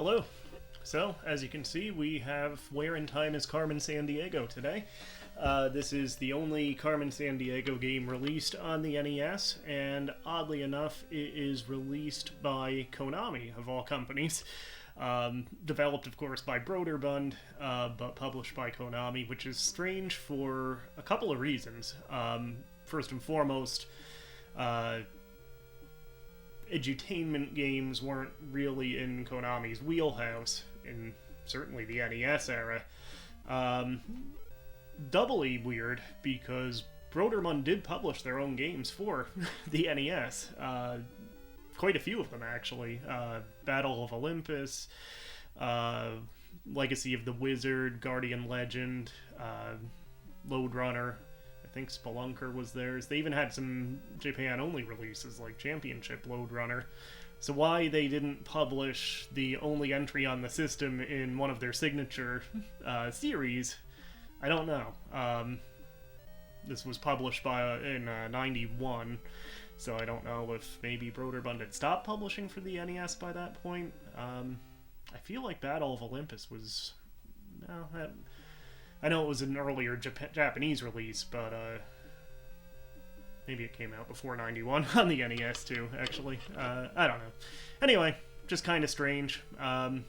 Hello. So, as you can see, we have Where in Time is Carmen Sandiego today. This is the only Carmen Sandiego game released on the NES, and oddly enough, it is released by Konami, of all companies. Developed, of course, by Broderbund, but published by Konami, which is strange for a couple of reasons. First and foremost, edutainment games weren't really in Konami's wheelhouse, in certainly the NES era. Doubly weird, because Broderbund did publish their own games for the NES. Quite a few of them, actually. Battle of Olympus, Legacy of the Wizard, Guardian Legend, Lode Runner. I think Spelunker was theirs. They even had some Japan-only releases, like Championship Lode Runner. So why they didn't publish the only entry on the system in one of their signature series, I don't know. This was published in 91, so I don't know if maybe Broderbund had stopped publishing for the NES by that point. I feel like Battle of Olympus was... No, I know it was an earlier Japanese release, but maybe it came out before 91 on the NES too, actually. I don't know. Anyway, just kind of strange. Yeah,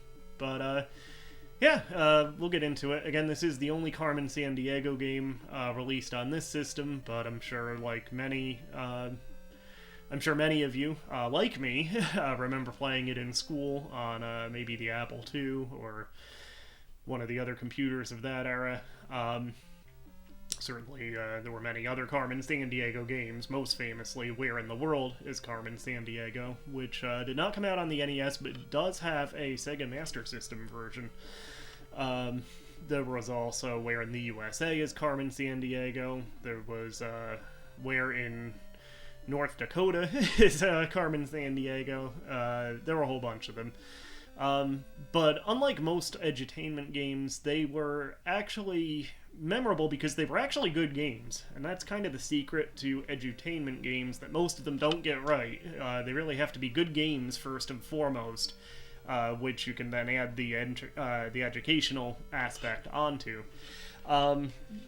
we'll get into it. Again, this is the only Carmen Sandiego game released on this system, but I'm sure, like many of you, like me, remember playing it in school on maybe the Apple II or one of the other computers of that era. Certainly, there were many other Carmen Sandiego games, most famously Where in the World is Carmen Sandiego, which did not come out on the NES, but does have a Sega Master System version. There was also Where in the USA is Carmen Sandiego. There was Where in North Dakota is Carmen Sandiego. There were a whole bunch of them. But unlike most edutainment games, they were actually memorable because they were actually good games. And that's kind of the secret to edutainment games, that most of them don't get right. They really have to be good games first and foremost, which you can then add the educational aspect onto.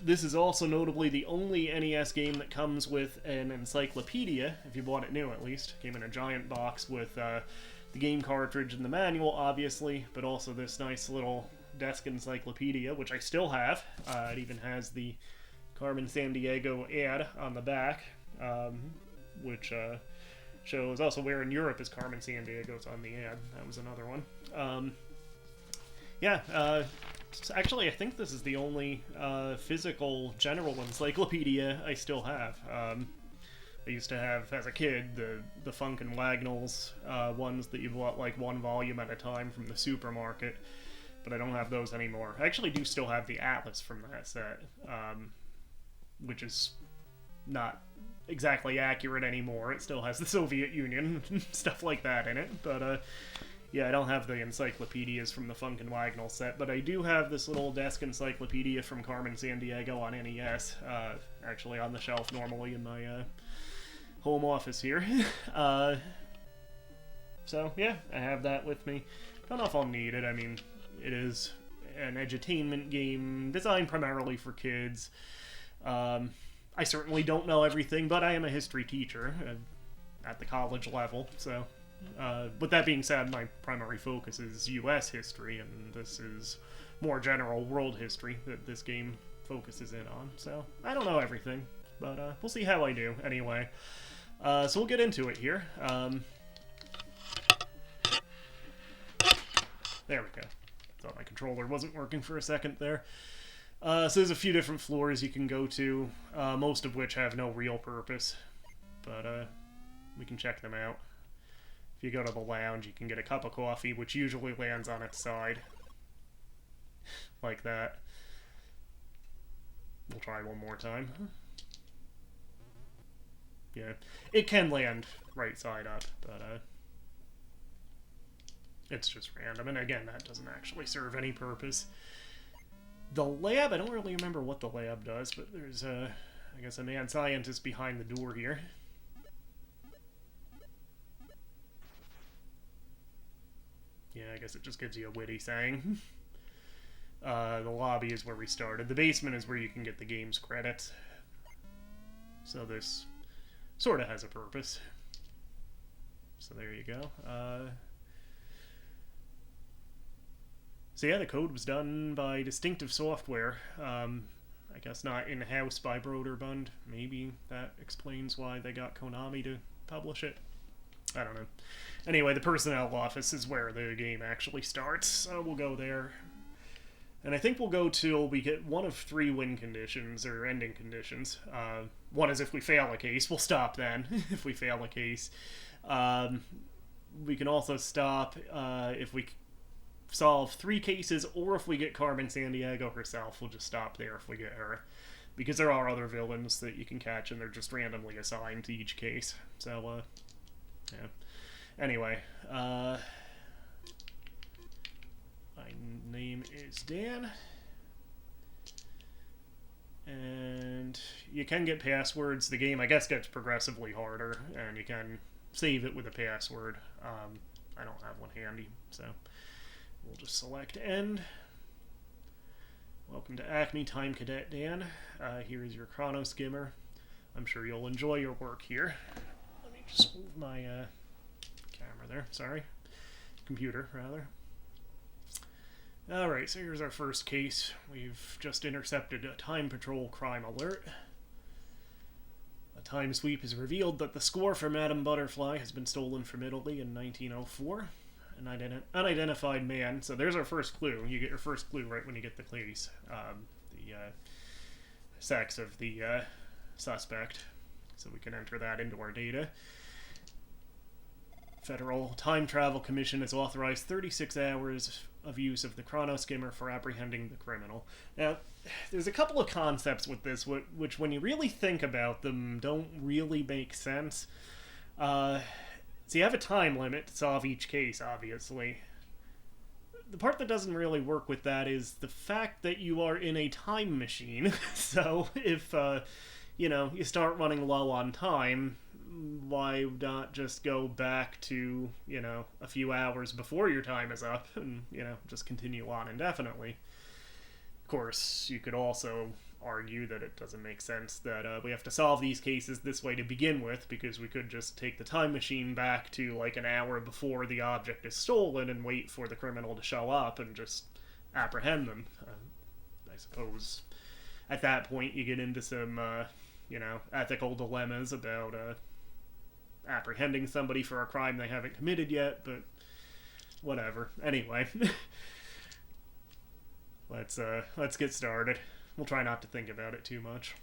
This is also notably the only NES game that comes with an encyclopedia, if you bought it new at least. It came in a giant box with the game cartridge and the manual, obviously, but also this nice little desk encyclopedia, which I still have. It even has the Carmen Sandiego ad on the back, which shows also Where in Europe is Carmen Sandiego. It's on the ad. That was another one. Actually, I think this is the only physical general encyclopedia I still have. I used to have, as a kid, the Funk and Wagnalls ones that you bought like one volume at a time from the supermarket, but I don't have those anymore. I actually do still have the Atlas from that set, which is not exactly accurate anymore. It still has the Soviet Union and stuff like that in it, but yeah, I don't have the encyclopedias from the Funk and Wagnall set, but I do have this little desk encyclopedia from Carmen Sandiego on NES, actually on the shelf normally in my home office here. So yeah, I have that with me. Don't know if I'll need it. I mean, it is an edutainment game designed primarily for kids. I certainly don't know everything, but I am a history teacher at the college level, so with that being said, my primary focus is U.S. history, and this is more general world history that this game focuses in on. So I don't know everything, but we'll see how I do anyway. So we'll get into it here. There we go. Thought my controller wasn't working for a second there. So there's a few different floors you can go to, most of which have no real purpose, but we can check them out. If you go to the lounge, you can get a cup of coffee, which usually lands on its side. Like that. We'll try one more time. Yeah, it can land right side up, but it's just random. And again, that doesn't actually serve any purpose. The lab, I don't really remember what the lab does, but there's I guess a mad scientist behind the door here. Yeah, I guess it just gives you a witty saying. The lobby is where we started. The basement is where you can get the game's credits. So this sort of has a purpose. So there you go. So yeah, the code was done by Distinctive Software. I guess not in-house by Broderbund. Maybe that explains why they got Konami to publish it. I don't know. Anyway, the personnel office is where the game actually starts, so we'll go there. And I think we'll go till we get one of 3 win conditions, or ending conditions. One is if we fail a case. We'll stop then, if we fail a case. We can also stop if we solve 3 cases, or if we get Carmen Sandiego herself. We'll just stop there if we get her. Because there are other villains that you can catch, and they're just randomly assigned to each case. So, yeah. Anyway, my name is Dan, and you can get passwords. The game, I guess, gets progressively harder, and you can save it with a password. I don't have one handy, so we'll just select End. Welcome to Acme, Time Cadet Dan. Here is your chrono skimmer. I'm sure you'll enjoy your work here. Let me just move my camera there, sorry. Computer, rather. Alright, so here's our first case. We've just intercepted a Time Patrol crime alert. A time sweep has revealed that the score for Madame Butterfly has been stolen from Italy in 1904. An unidentified man. So there's our first clue. You get your first clue right when you get the case. The sex of the suspect. So we can enter that into our data. Federal Time Travel Commission has authorized 36 hours of use of the chrono skimmer for apprehending the criminal. Now, there's a couple of concepts with this, which when you really think about them, don't really make sense. So you have a time limit to solve each case, obviously. The part that doesn't really work with that is the fact that you are in a time machine. So if, you start running low on time, why not just go back to, a few hours before your time is up and, just continue on indefinitely? Of course, you could also argue that it doesn't make sense that we have to solve these cases this way to begin with, because we could just take the time machine back to like an hour before the object is stolen and wait for the criminal to show up and just apprehend them. I suppose at that point you get into some, ethical dilemmas about apprehending somebody for a crime they haven't committed yet, but whatever. Anyway, let's get started. We'll try not to think about it too much.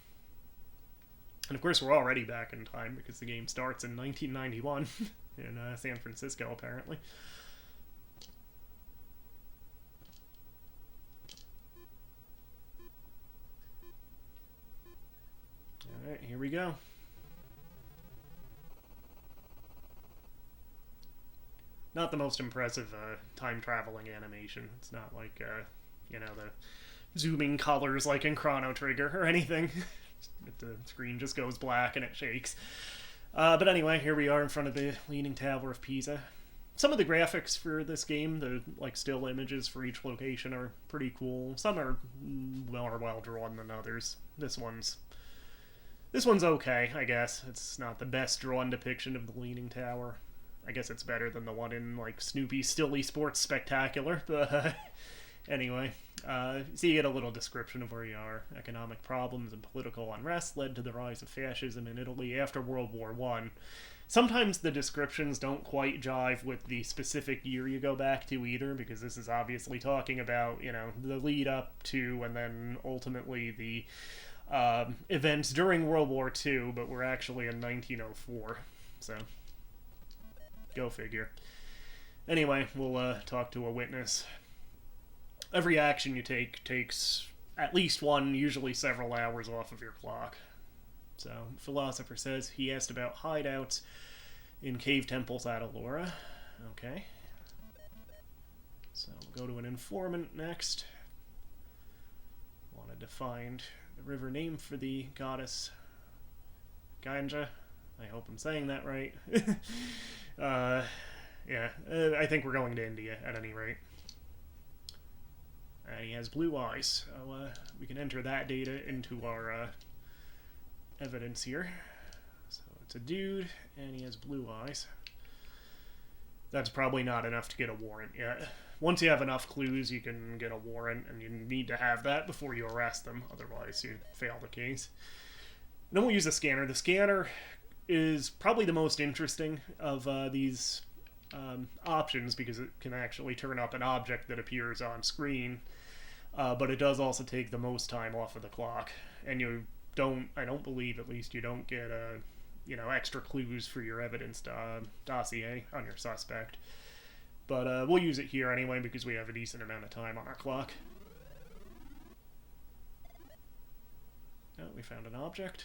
And of course, we're already back in time because the game starts in 1991 in San Francisco, apparently. Alright, here we go. Not the most impressive time-traveling animation. It's not like, the zooming colors like in Chrono Trigger or anything. The screen just goes black and it shakes. But anyway, here we are in front of the Leaning Tower of Pisa. Some of the graphics for this game, the still images for each location, are pretty cool. Some are more well drawn than others. This one's okay, I guess. It's not the best drawn depiction of the Leaning Tower. I guess it's better than the one in Snoopy's Stilly Sports Spectacular, but anyway. So you get a little description of where you are. Economic problems and political unrest led to the rise of fascism in Italy after World War I. Sometimes the descriptions don't quite jive with the specific year you go back to either, because this is obviously talking about, the lead up to and then ultimately the events during World War II, but we're actually in 1904, so go figure. Anyway, we'll talk to a witness. Every action you take takes at least one, usually several hours off of your clock. So, philosopher says he asked about hideouts in cave temples at Allura. Okay. So, we'll go to an informant next. Wanted to find the river name for the goddess Ganja. I hope I'm saying that right. Yeah, I think we're going to India at any rate. And he has blue eyes. So, we can enter that data into our evidence here. So it's a dude, and he has blue eyes. That's probably not enough to get a warrant yet. Once you have enough clues, you can get a warrant, and you need to have that before you arrest them. Otherwise, you fail the case. And then we'll use the scanner. The scanner is probably the most interesting of these options because it can actually turn up an object that appears on screen, but it does also take the most time off of the clock. And I don't believe, at least, you don't get extra clues for your evidence dossier on your suspect. But we'll use it here anyway because we have a decent amount of time on our clock. Oh, we found an object,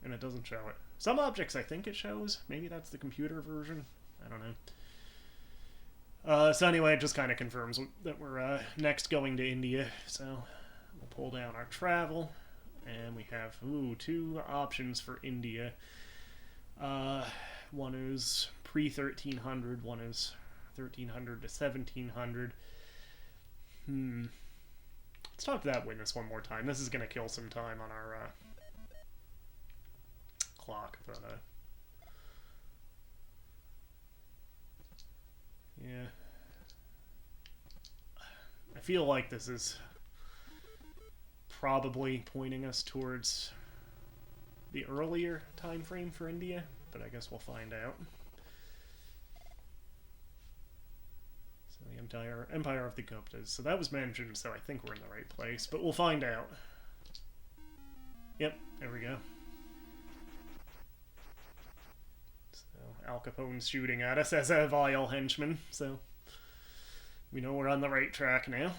and it doesn't show it. Some objects I think it shows. Maybe that's the computer version. I don't know. So anyway, it just kind of confirms that we're next going to India. So we'll pull down our travel, and we have, two options for India. One is pre-1300, one is 1300 to 1700. Let's talk to that witness one more time. This is going to kill some time on our clock, but yeah. I feel like this is probably pointing us towards the earlier time frame for India, but I guess we'll find out. So the Empire of the Guptas. So that was mentioned, so I think we're in the right place, but we'll find out. Yep, there we go. So Al Capone's shooting at us as a vile henchman, so we know we're on the right track now.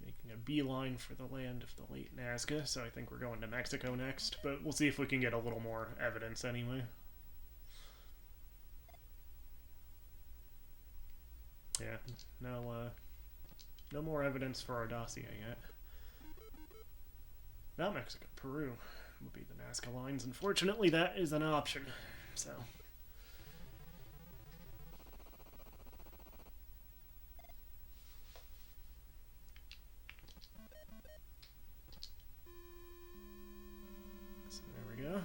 Making a beeline for the land of the late Nazca, so I think we're going to Mexico next, but we'll see if we can get a little more evidence anyway. Yeah, no more evidence for our dossier yet. Not Mexico, Peru would be the Nazca lines. Unfortunately, that is an option, so. So there we go.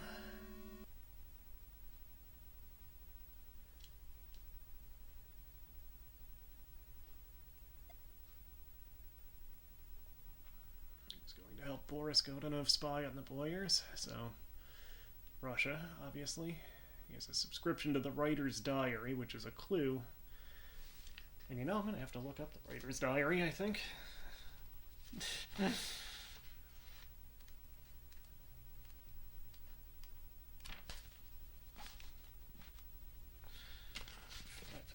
Help Boris Godunov spy on the Boyars, so Russia, obviously. He has a subscription to the Writer's Diary, which is a clue. And I'm going to have to look up the Writer's Diary, I think. The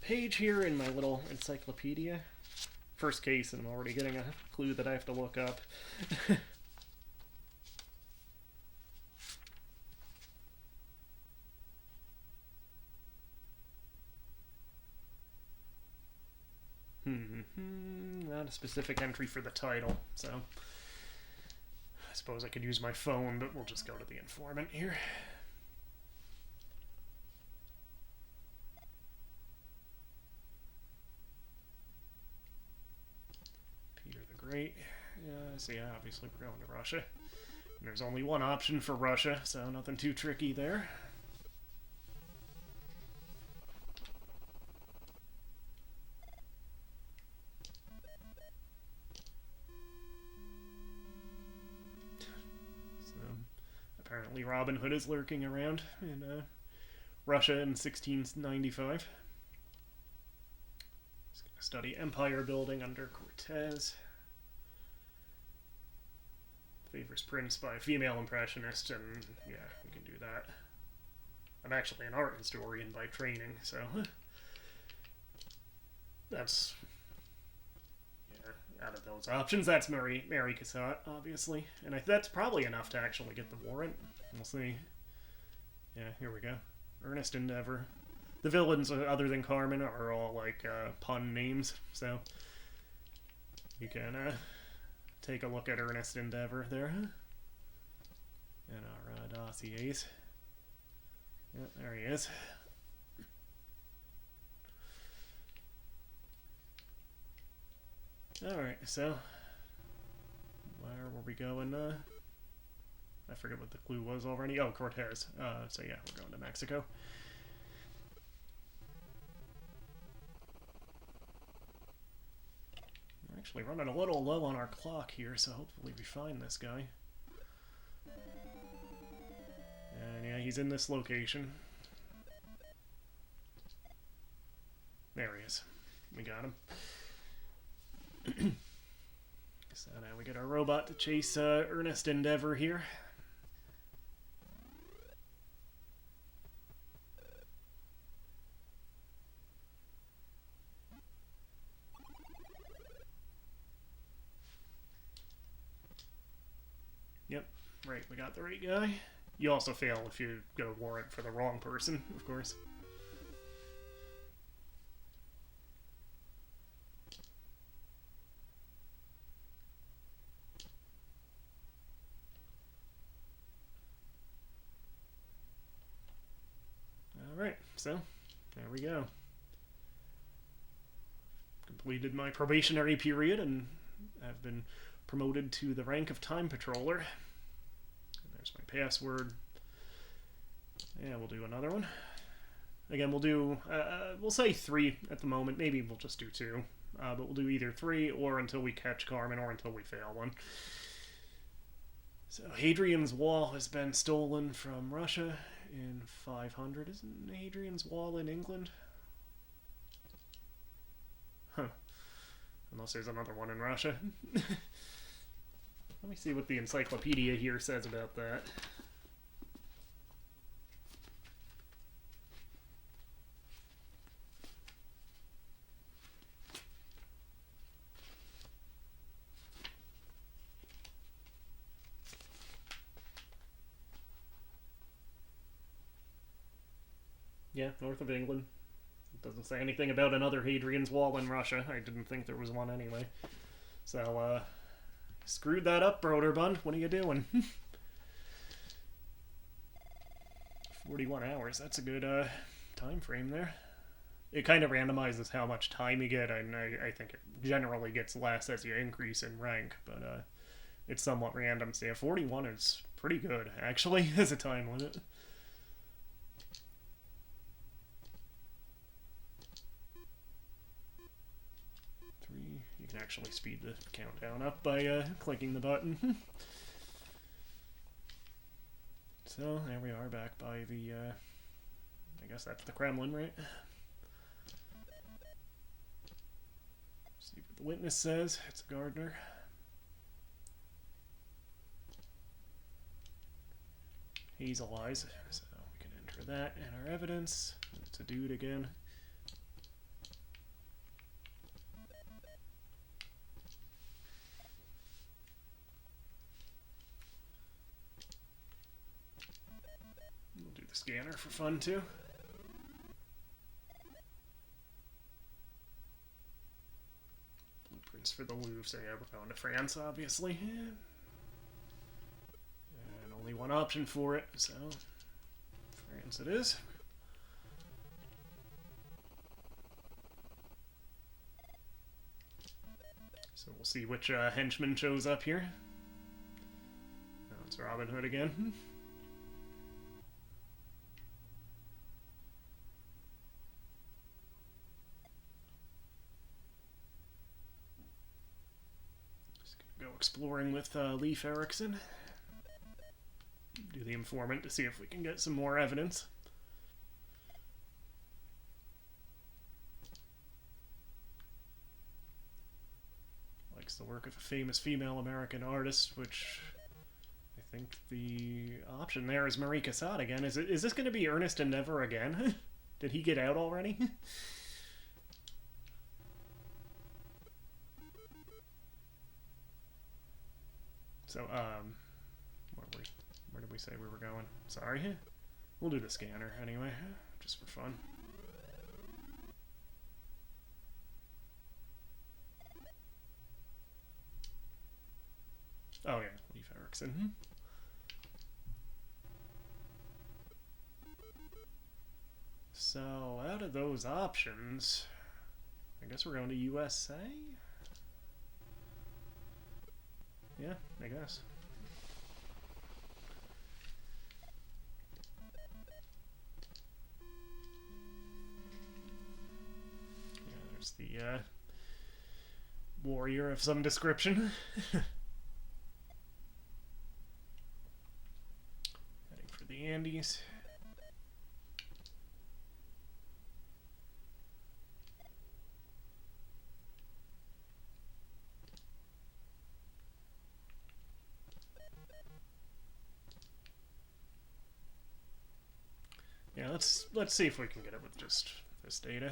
page here in my little encyclopedia. First case, and I'm already getting a clue that I have to look up. Not a specific entry for the title, so I suppose I could use my phone, but we'll just go to the informant here. Peter the Great. So yeah, obviously we're going to Russia. And there's only one option for Russia, so nothing too tricky there. Apparently Robin Hood is lurking around in Russia in 1695. He's going to study empire building under Cortez. Favors prints by a female impressionist, and yeah, we can do that. I'm actually an art historian by training, so that's, out of those options, that's Mary Cassatt, obviously. And that's probably enough to actually get the warrant. We'll see. Yeah, here we go. Earnest Endeavor. The villains, other than Carmen, are all, like, pun names, so you can take a look at Earnest Endeavor there. And our dossiers. Yeah, there he is. Alright, so where were we going? I forget what the clue was already. Oh, Cortez. So yeah, we're going to Mexico. We're actually running a little low on our clock here, so hopefully we find this guy. And yeah, he's in this location. There he is. We got him. So now we get our robot to chase Ernest Endeavor here. Yep, right, we got the right guy. You also fail if you go warrant for the wrong person, of course. Alright, so there we go. Completed my probationary period and have been promoted to the rank of Time Patroller. And there's my password. Yeah, we'll do another one. Again, we'll do, we'll say 3 at the moment. Maybe we'll just do 2. But we'll do either 3 or until we catch Carmen or until we fail one. So, Hadrian's Wall has been stolen from Russia in 500. Isn't Hadrian's Wall in England? Huh. Unless there's another one in Russia. Let me see what the encyclopedia here says about that. Yeah, north of England. It doesn't say anything about another Hadrian's Wall in Russia. I didn't think there was one anyway. So, screwed that up, Broderbund. What are you doing? 41 hours. That's a good time frame there. It kind of randomizes how much time you get, and I think it generally gets less as you increase in rank, but it's somewhat random. So yeah, 41 is pretty good, actually, as a time limit. You can actually speed the countdown up by clicking the button. So, there we are back by the, I guess that's the Kremlin, right? See what the witness says. It's a gardener. Hazel eyes. So, we can enter that in our evidence. It's a dude again. Scanner for fun too. Blueprints for the Louvre, so yeah, we're going to France, obviously. And only one option for it, so France it is. So we'll see which henchman shows up here. Oh, it's Robin Hood again. Exploring with Leif Erikson. Do the informant to see if we can get some more evidence. Likes the work of a famous female American artist, which I think the option there is Marie Cassatt again. Is this going to be Ernest Endeavor again? Did he get out already? So, where did we say we were going? Sorry. We'll do the scanner anyway, just for fun. Oh yeah, Leif Erikson. So, out of those options, I guess we're going to USA? Yeah, I guess. Yeah, there's the warrior of some description. Heading for the Andes. Yeah, let's see if we can get it with just this data.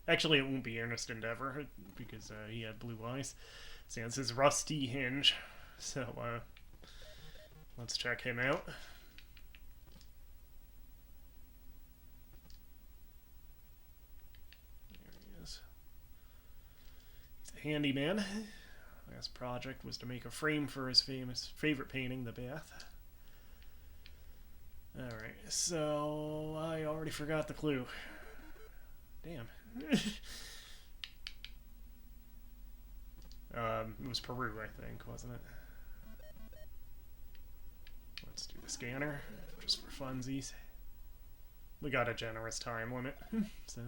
Actually, it won't be Ernest Endeavor because he had blue eyes. See, this is Rusty Hinge. So let's check him out. There he is. He's a handyman. Last project was to make a frame for his favorite painting, the bath. Alright, so I already forgot the clue. Damn. It was Peru, I think, wasn't it? Let's do the scanner, just for funsies. We got a generous time limit, so.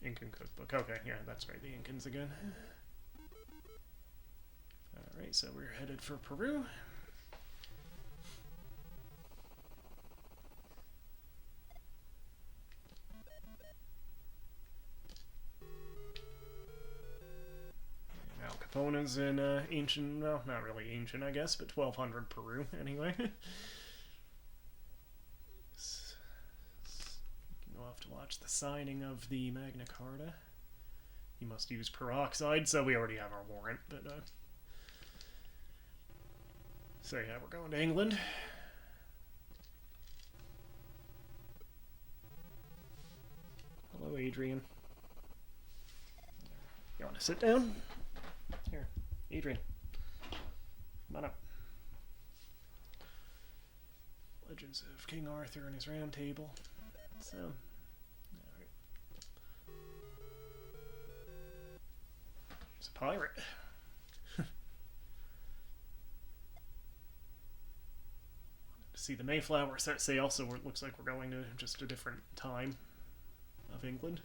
Incan cookbook. Okay, yeah, that's right, the Incans again. Alright, so we're headed for Peru. Capone's in ancient, well, not really ancient, I guess, but 1200 Peru, anyway. We'll have to watch the signing of the Magna Carta. He must use peroxide, so we already have our warrant, but, so yeah, we're going to England. Hello, Adrian. You want to sit down? Here, Adrian. Come on up. Legends of King Arthur and his Round Table. So, alright. He's a pirate. See the Mayflower set sail, so it looks like we're going to just a different time of England.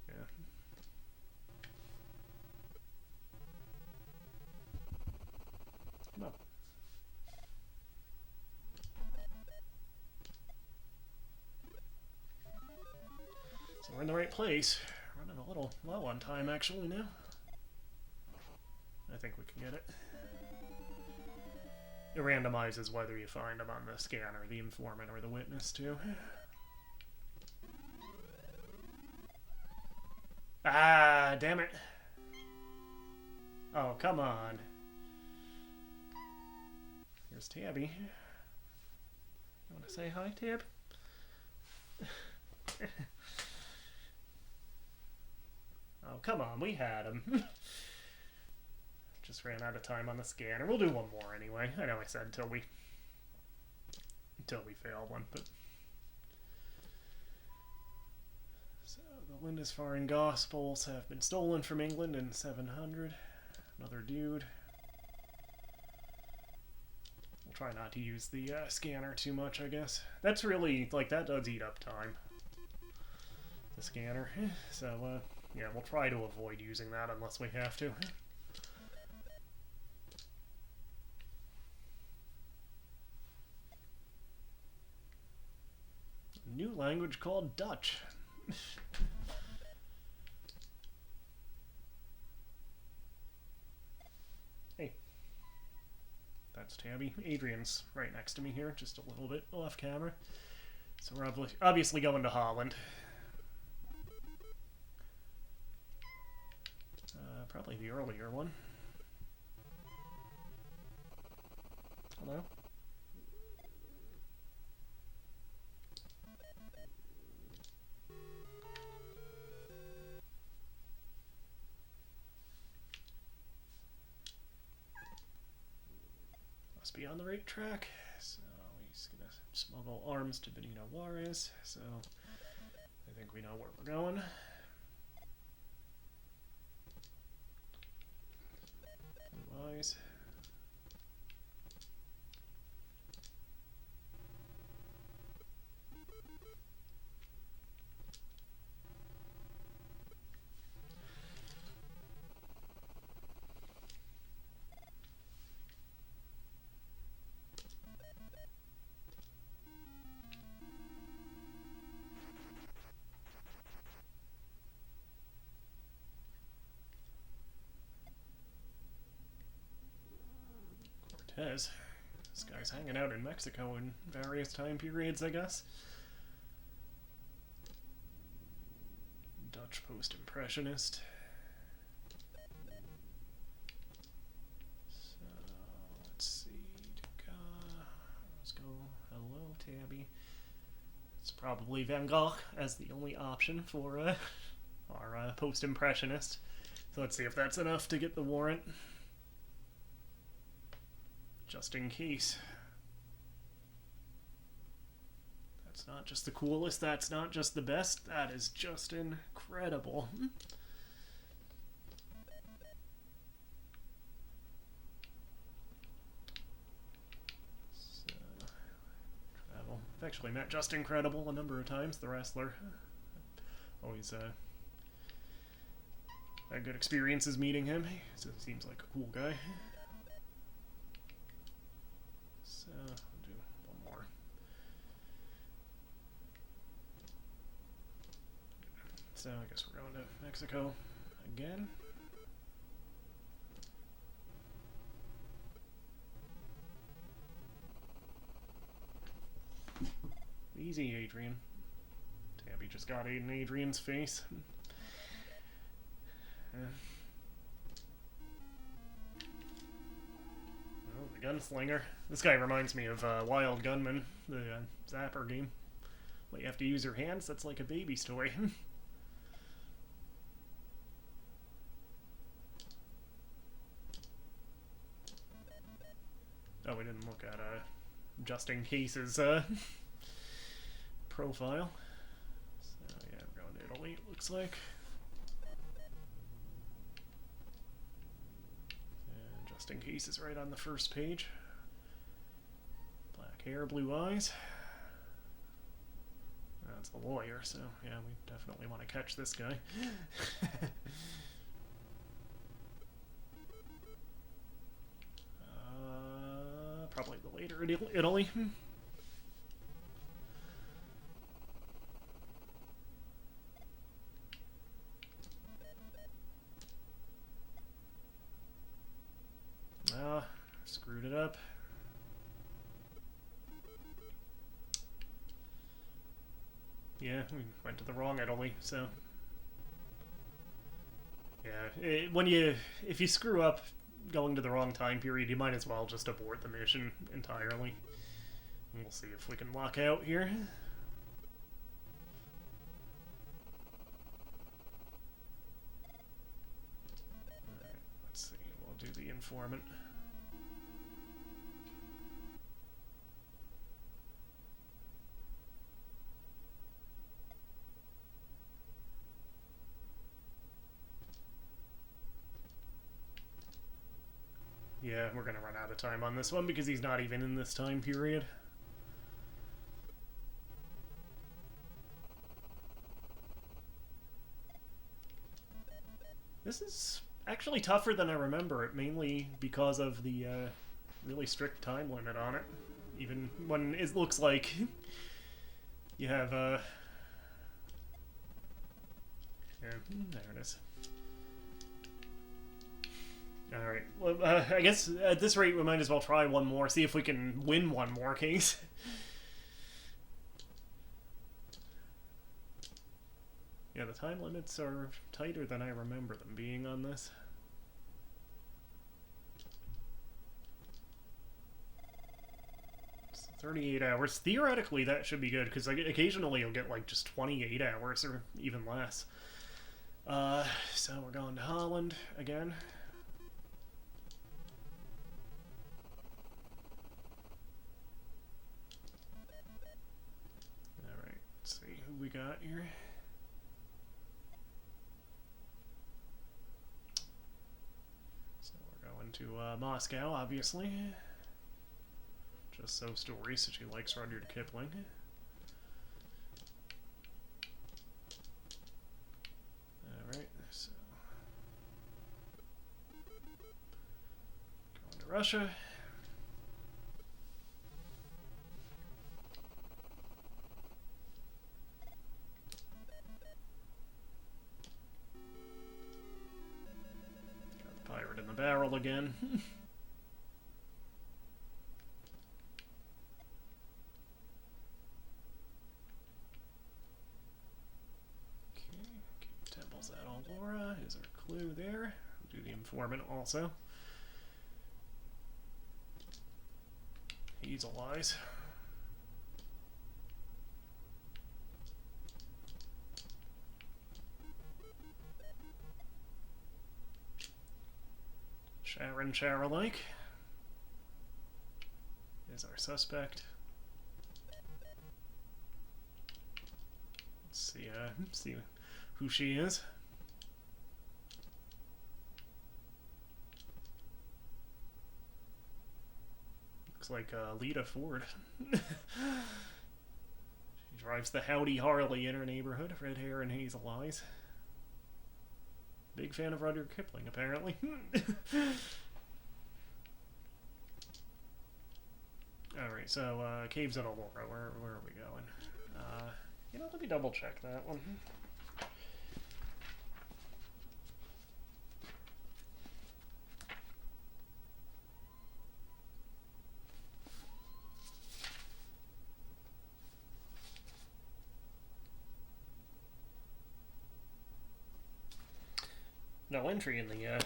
Yeah. Come on. So we're in the right place. Running a little low on time, actually, now. I think we can get it. It randomizes whether you find them on the scanner, the informant, or the witness, too. Ah, damn it. Oh, come on. Here's Tabby. You want to say hi, Tab? Oh, come on, we had him. Just ran out of time on the scanner. We'll do one more anyway. I know I said until we fail one, but so the Lindisfarne Gospels have been stolen from England in 700. Another dude. We'll try not to use the scanner too much, I guess. That's really, like, that does eat up time. The scanner. So, yeah, we'll try to avoid using that unless we have to. New language called Dutch. Hey. That's Tabby. Adrian's right next to me here, just a little bit off camera. So we're obviously going to Holland. Probably the earlier one. Hello? Must be on the right track. So he's gonna just Smuggle arms to Benito Juarez, so I think we know where we're going. Blue eyes. Cortez. This guy's hanging out in Mexico in various time periods, I guess. Dutch post-impressionist. So, let's see. Let's go. Hello, Tabby. It's probably Van Gogh as the only option for our post-impressionist. So let's see if that's enough to get the warrant. Just in case. That's not just the coolest, that's not just the best, that is just incredible. So, travel. I've actually met Just Incredible a number of times, the wrestler. Always had good experiences meeting him. He seems like a cool guy. So, I'll do one more. So, I guess we're going to Mexico again. Easy, Adrian. Tabby just got in Adrian's face. Oh, the gunslinger. This guy reminds me of Wild Gunman, the Zapper game. Well, you have to use your hands, that's like a baby's toy. Oh, we didn't look at just in case's profile. So yeah, we're going to Italy, it looks like. And just in case is right on the first page. Black hair, blue eyes. That's the lawyer, so yeah, we definitely want to catch this guy. Probably the later Italy. Screwed it up. Yeah, we went to the wrong Italy, so... Yeah, if you screw up going to the wrong time period, you might as well just abort the mission entirely. And we'll see if we can lock out here. Alright, let's see, we'll do the informant. Yeah, we're gonna run out of time on this one because he's not even in this time period. This is actually tougher than I remember it, mainly because of the really strict time limit on it. Even when it looks like you have yeah, there it is. Alright, well, I guess at this rate we might as well try one more, see if we can win one more case. Yeah, the time limits are tighter than I remember them being on this. It's 38 hours. Theoretically, that should be good, because occasionally you'll get like just 28 hours or even less. So we're going to Holland again. we got here? So we're going to Moscow, obviously. Just so stories that she likes Rudyard Kipling. Alright, so going to Russia. Got the pirate in the barrel again. Laura is our clue there. We'll do the informant also. He's Eyes. Sharon Charolike is our suspect. Let's see who she is. Like Lita Ford. She drives the Howdy Harley in her neighborhood, red hair and hazel eyes. Big fan of Rudyard Kipling, apparently. Alright, so Caves at Aurora, where are we going? You know, let me double check that one. No entry in the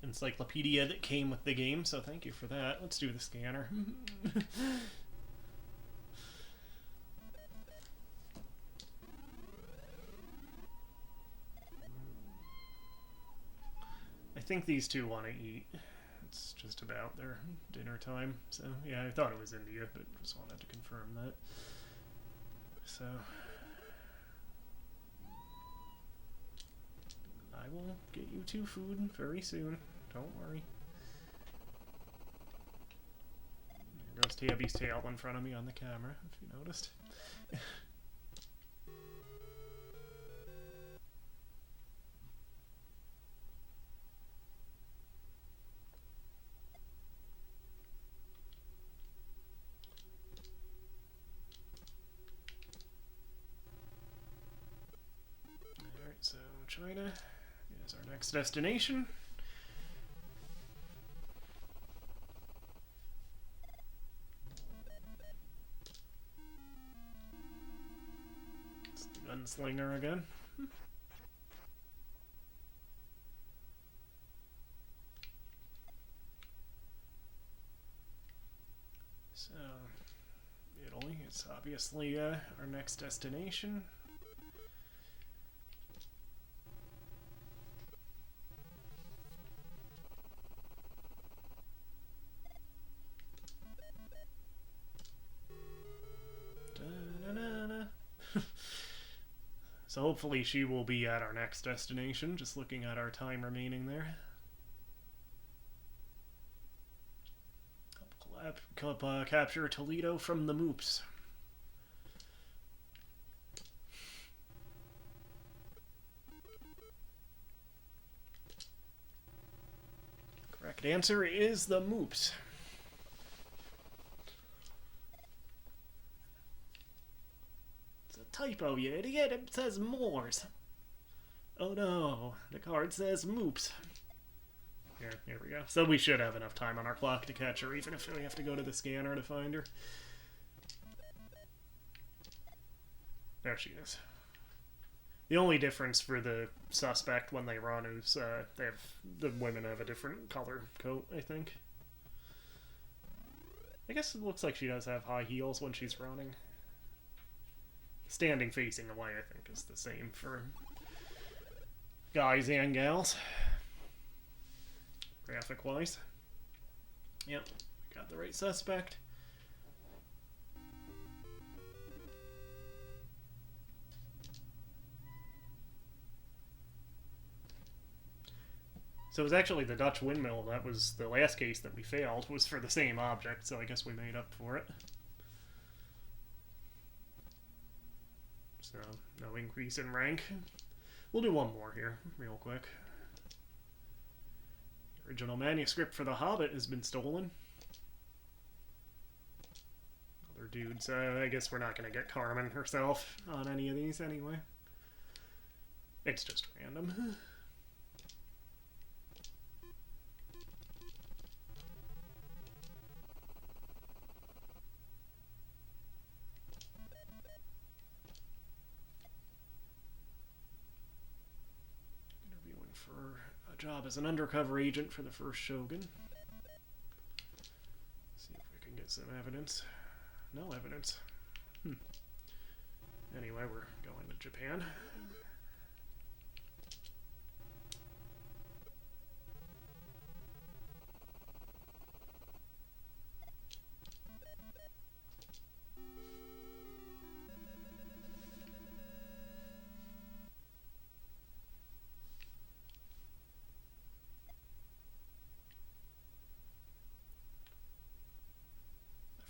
encyclopedia that came with the game, so thank you for that. Let's do the scanner. I think these two want to eat. It's just about their dinner time, so yeah, I thought it was India, but just wanted to confirm that. So I will get you two food very soon. Don't worry. There goes Tabby's tail in front of me on the camera, if you noticed. Alright, so China is our next destination. It's the gunslinger again. So, Italy is obviously our next destination. So hopefully she will be at our next destination, just looking at our time remaining there. Capture Toledo from the Moops. Correct answer is the Moops. Typo, you idiot. It says Moors. Oh no, the card says Moops. Here we go. So we should have enough time on our clock to catch her, even if we have to go to the scanner to find her. There she is. The only difference for the suspect when they run is the women have a different color coat, I think. I guess it looks like she does have high heels when she's running. Standing facing away, I think, is the same for guys and gals. Graphic-wise. Yep, got the right suspect. So it was actually the Dutch windmill that was the last case that we failed, was for the same object, so I guess we made up for it. So, no increase in rank. We'll do one more here, real quick. The original manuscript for The Hobbit has been stolen. Other dudes, I guess we're not going to get Carmen herself on any of these anyway. It's just random. For a job as an undercover agent for the first Shogun. See if we can get some evidence. No evidence. Anyway, we're going to Japan.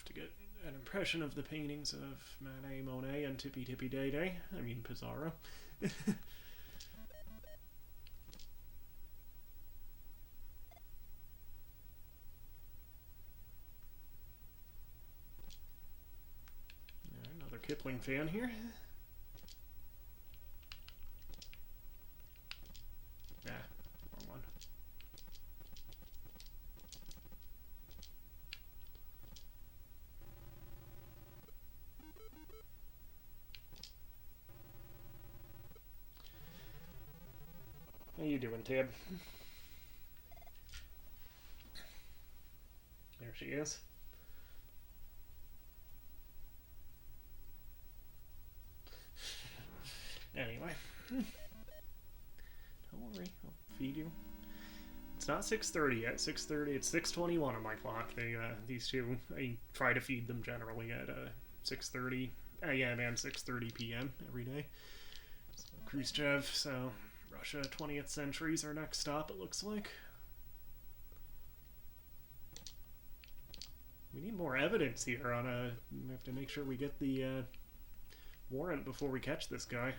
To get an impression of the paintings of Manet, Monet, and Tippy Tippy Day Day. I mean Pizarro. Another Kipling fan here. Wrong one. How you doing, Tab? There she is. Anyway. Don't worry, I'll feed you. It's not 6:30 yet. 6:30. It's 6:21 on my clock. These two, I try to feed them generally at 6:30 a.m. and 6:30 p.m. every day. So, Khrushchev, so Russia 20th century is our next stop, it looks like. We need more evidence here on a... We have to make sure we get the warrant before we catch this guy.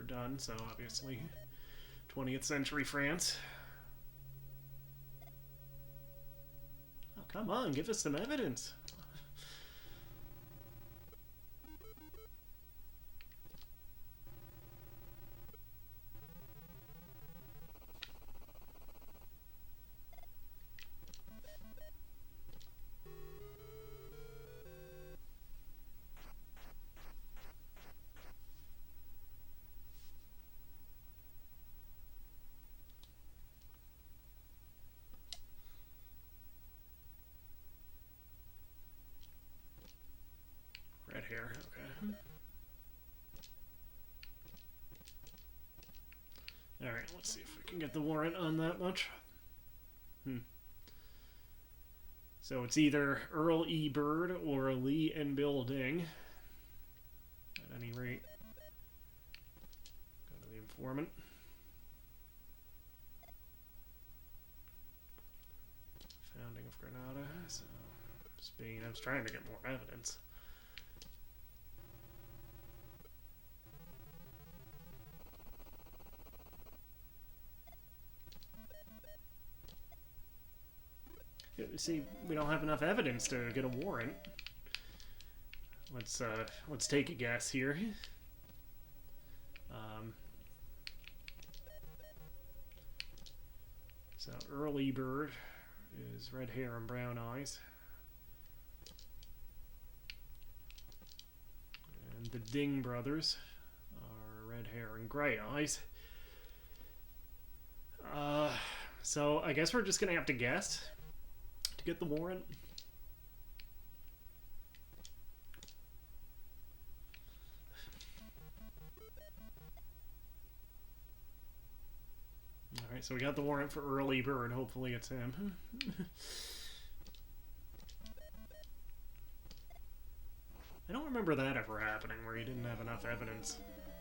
Done, so obviously 20th century France. Oh, come on, give us some evidence. Red hair, okay. Alright, let's see if we can get the warrant on that much. So it's either Earl E. Bird or Lee and Bill Ding. At any rate. Go to the informant. Founding of Granada. So, Spain. I was trying to get more evidence. See, we don't have enough evidence to get a warrant. Let's take a guess here. So Earl E. Bird is red hair and brown eyes, and the Ding brothers are red hair and gray eyes. So I guess we're just gonna have to guess to get the warrant. Alright, so we got the warrant for early bird. Hopefully it's him. I don't remember that ever happening, where you didn't have enough evidence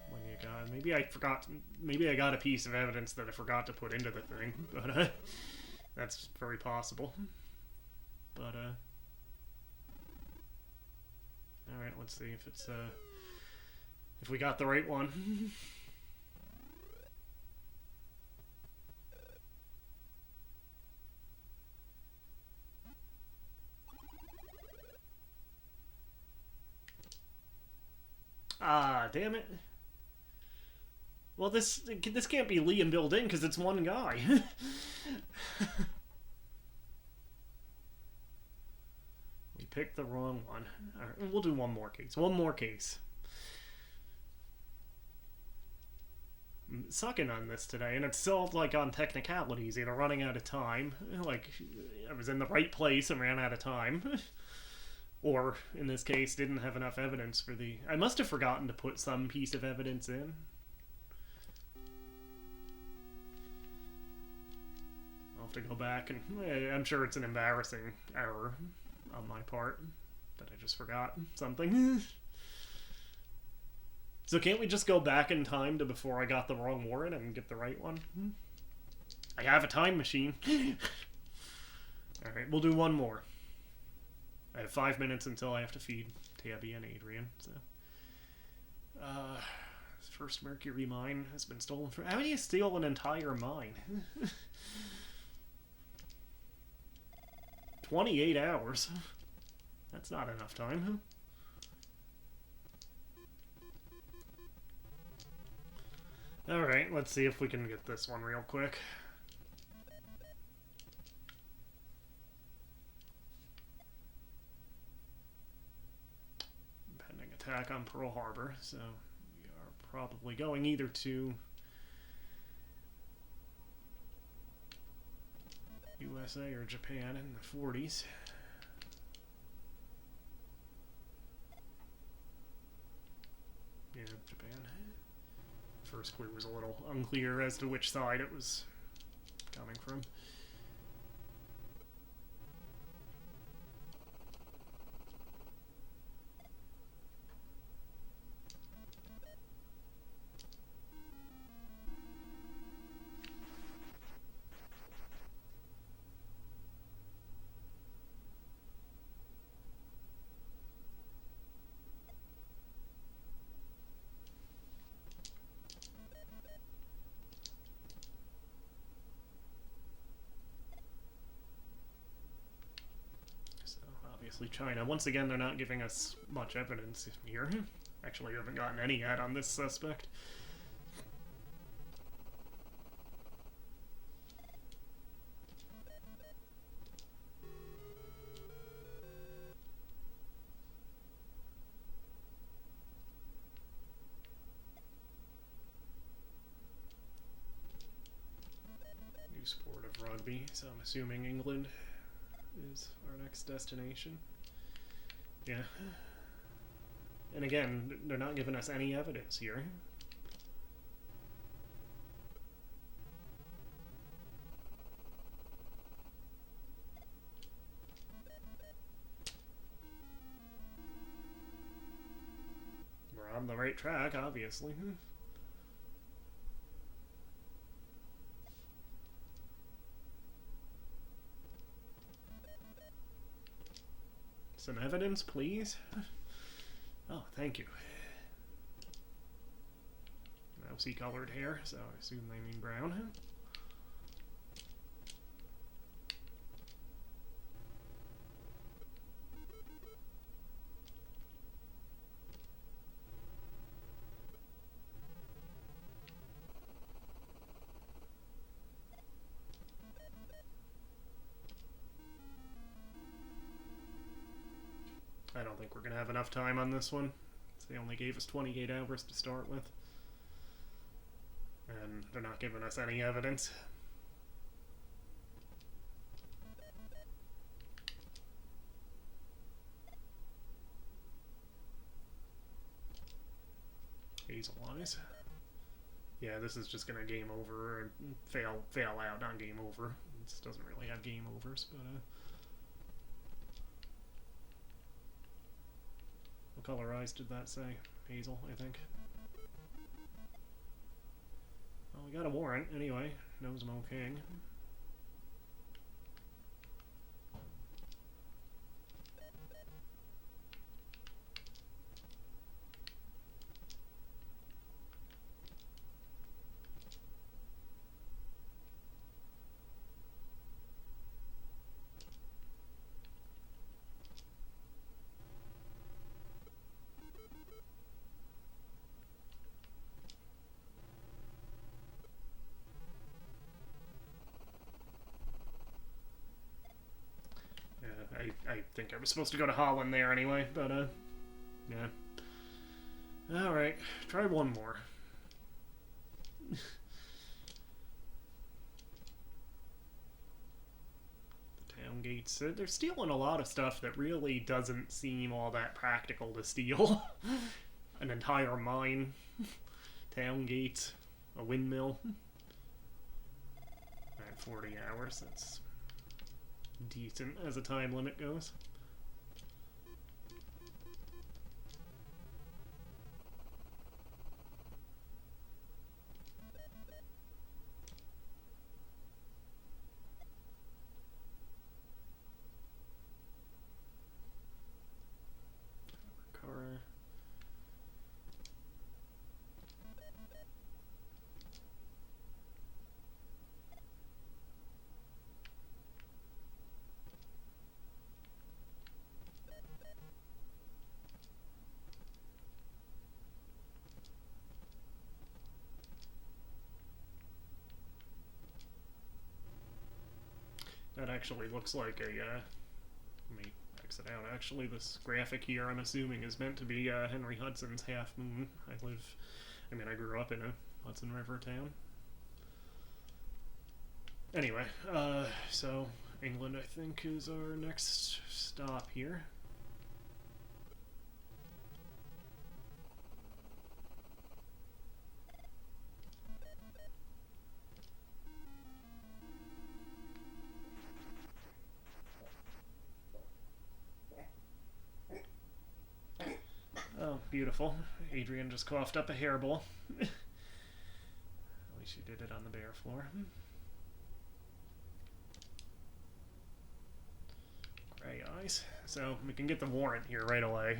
when you got... Maybe I forgot... Maybe I got a piece of evidence that I forgot to put into the thing, but, that's very possible. But, alright, let's see if it's, if we got the right one. Ah, damn it. Well, this can't be Liam built in because it's one guy. We picked the wrong one. All right, we'll do one more case. One more case. I'm sucking on this today, and it's still like on technicalities, either running out of time, like I was in the right place and ran out of time. Or, in this case, didn't have enough evidence for the... I must have forgotten to put some piece of evidence in. I'll have to go back and... I'm sure it's an embarrassing error on my part. That I just forgot something. So can't we just go back in time to before I got the wrong warrant and get the right one? I have a time machine. Alright, we'll do one more. I have 5 minutes until I have to feed Tabby and Adrian, so... First Mercury mine has been stolen from... How do you steal an entire mine? 28 hours. That's not enough time. Alright, let's see if we can get this one real quick. Attack on Pearl Harbor, so we are probably going either to USA or Japan in the 40s. Yeah, Japan. First clue was a little unclear as to which side it was coming from. China. Once again, they're not giving us much evidence here. Actually, we haven't gotten any yet on this suspect. New sport of rugby, so I'm assuming England is our next destination. Yeah. And again, they're not giving us any evidence here. We're on the right track, obviously. Some evidence, please? Oh, thank you. Mousy colored hair, so I assume they mean brown. I don't think we're going to have enough time on this one. They only gave us 28 hours to start with. And they're not giving us any evidence. Hazel eyes. Yeah, this is just gonna game over and fail out, not game over. This doesn't really have game overs, but what color eyes did that say? Hazel, I think. Well, we got a warrant anyway. Nosmo King. I think I was supposed to go to Holland there anyway, but yeah. Alright, try one more. The town gates, they're stealing a lot of stuff that really doesn't seem all that practical to steal. An entire mine, town gates, a windmill. Alright, 40 hours, that's decent as a time limit goes. That actually looks like a, let me exit out. Actually, this graphic here, I'm assuming, is meant to be Henry Hudson's Half Moon. I grew up in a Hudson River town. Anyway, so England, I think, is our next stop here. Oh, beautiful. Adrian just coughed up a hairball. At least she did it on the bare floor. Gray eyes. So we can get the warrant here right away,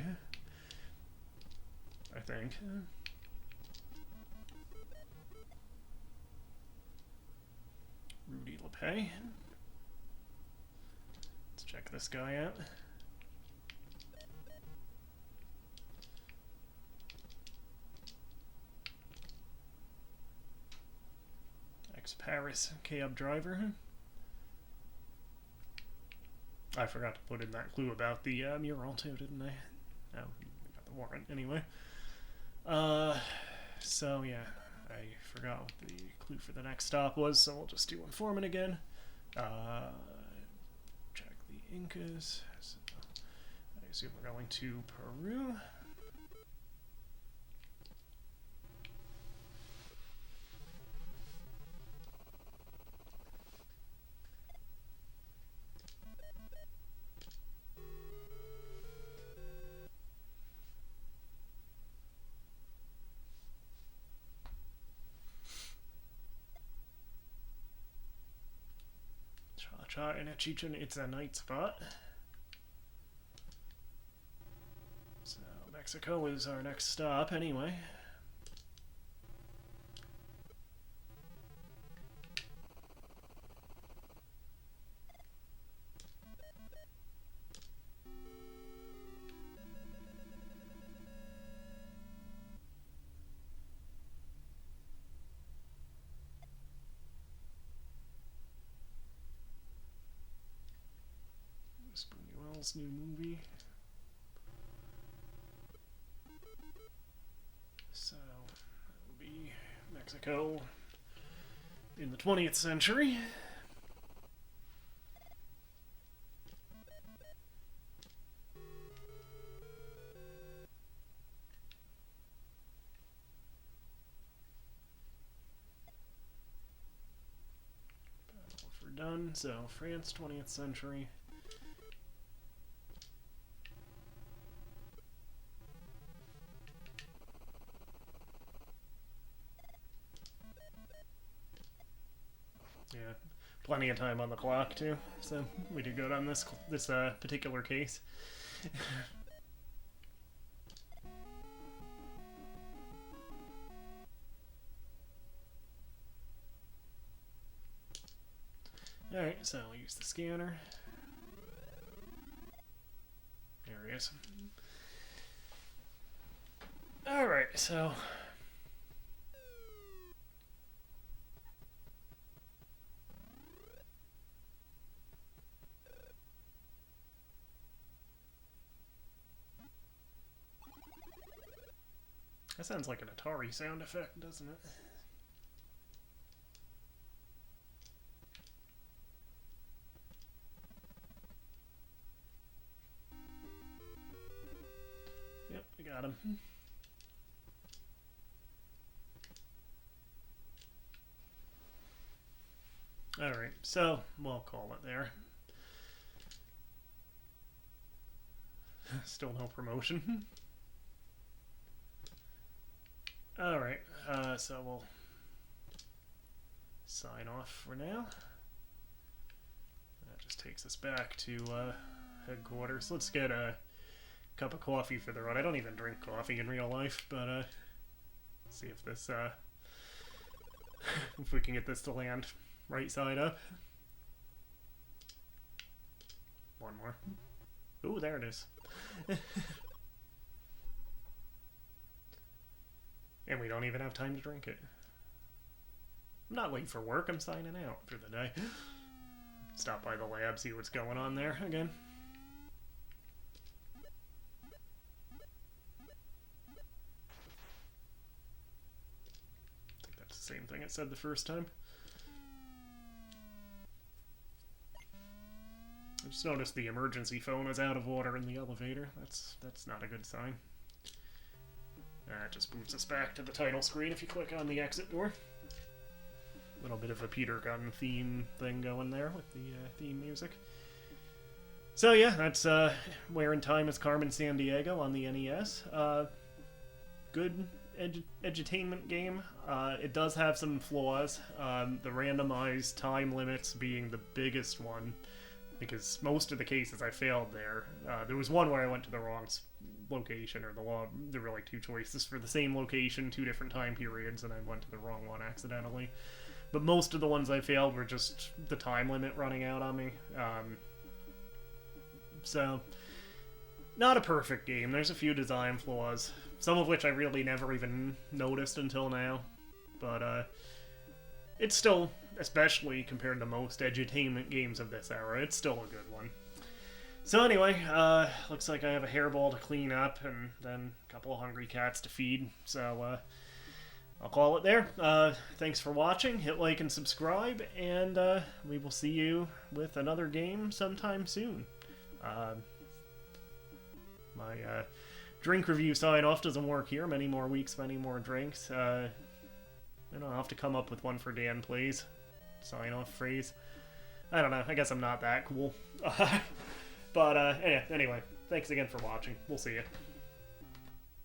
I think. Rudy LePay. Let's check this guy out. Ex-Paris cab driver. I forgot to put in that clue about the mural too, didn't I? Oh, we got the warrant anyway. So yeah, I forgot what the clue for the next stop was, so we'll just do informant again. Check the Incas. So I assume we're going to Peru. Cha-Cha and a Chichen Itza night spot. So Mexico is our next stop anyway. Buñuel's new movie. So that will be Mexico in the 20th century. one, so France, 20th century. Yeah, plenty of time on the clock too, so we did good on this particular case. Alright, so I'll use the scanner. There he is. Alright, so that sounds like an Atari sound effect, doesn't it? Yep, we got him. Alright, so we'll call it there. Still no promotion. Alright, so we'll sign off for now. That just takes us back to headquarters. Let's get a cup of coffee for the run. I don't even drink coffee in real life, but see if this if we can get this to land right side up. One more. Ooh, there it is. And we don't even have time to drink it. I'm not late for work, I'm signing out for the day. Stop by the lab, see what's going on there again. I think that's the same thing it said the first time. I just noticed the emergency phone is out of order in the elevator. That's not a good sign. That just boots us back to the title screen if you click on the exit door. A little bit of a Peter Gunn theme thing going there with the theme music. So yeah, that's Where in Time is Carmen Sandiego on the NES. Good edutainment game. It does have some flaws. The randomized time limits being the biggest one, because most of the cases I failed there. There was one where I went to the wrong location, or there were like two choices for the same location, 2 different time periods, and I went to the wrong one accidentally. But most of the ones I failed were just the time limit running out on me. So, not a perfect game. There's a few design flaws, some of which I really never even noticed until now. But it's still, especially compared to most edutainment games of this era, it's still a good one. So anyway, looks like I have a hairball to clean up and then a couple of hungry cats to feed. So I'll call it there. Thanks for watching. Hit like and subscribe, and we will see you with another game sometime soon. My drink review sign-off doesn't work here. Many more weeks, many more drinks. I'll have to come up with one for DanPlays. Sign-off phrase. I don't know. I guess I'm not that cool. But anyway, thanks again for watching. We'll see you.